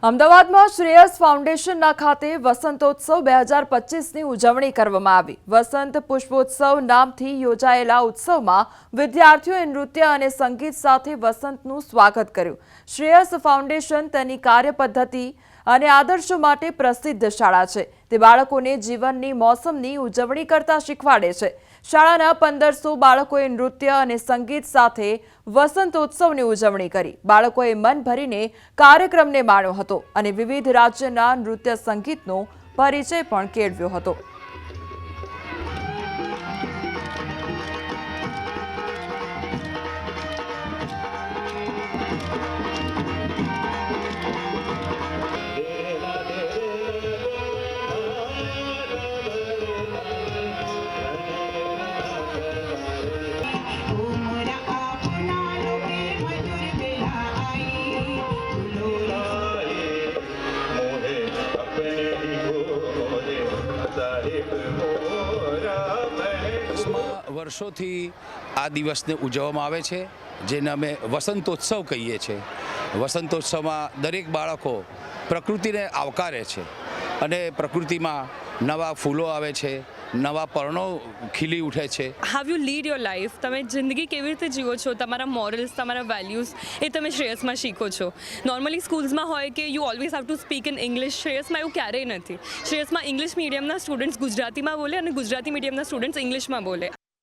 અમદાવાદમાં શ્રેયસ ફાઉન્ડેશનના ખાતે વસંતોત્સવ 2025ની ઉજવણી કરવામાં આવી। વસંત પુષ્પોત્સવ નામથી યોજાયેલા ઉત્સવમાં વિદ્યાર્થીઓએ નૃત્ય અને સંગીત સાથે વસંતનું સ્વાગત કર્યું। શ્રેયસ ફાઉન્ડેશન તેની કાર્યપદ્ધતિ અને આદર્શો માટે પ્રસિદ્ધ શાળા છે। તે બાળકોને જીવનની મોસમની ઉજવણી કરતા શીખવાડે છે। શાળાના 1500 બાળકોએ નૃત્ય અને સંગીત સાથે વસંતોત્સવની ઉજવણી કરી। બાળકોએ મન ભરીને કાર્યક્રમને માણ્યો હતો અને વિવિધ રાજ્યના નૃત્ય સંગીતનો પરિચય પણ કેળવ્યો હતો। વર્ષોથી આ દિવસને ઉજવવામાં આવે છે, જેને અમે વસંતોત્સવ કહીએ છીએ। વસંતોત્સવમાં દરેક બાળકો પ્રકૃતિને આવકારે છે અને પ્રકૃતિમાં નવા ફૂલો આવે છે, નવા પર્ણો ખીલી ઉઠે છે। How you lead your life, તમે જિંદગી કેવી રીતે જીવો છો, તમારા મોરલ્સ, તમારા વેલ્યુઝ એ તમે શ્રેયસમાં શીખો છો। નોર્મલી સ્કૂલ્સમાં હોય કે you always have to speak in English, શ્રેયસમાં એવું ક્યારેય નથી। શ્રેયસમાં ઇંગ્લિશ મીડિયમના સ્ટુડન્ટ્સ ગુજરાતીમાં બોલે અને ગુજરાતી મીડિયમના સ્ટુડન્ટ્સ ઇંગ્લિશમાં બોલે।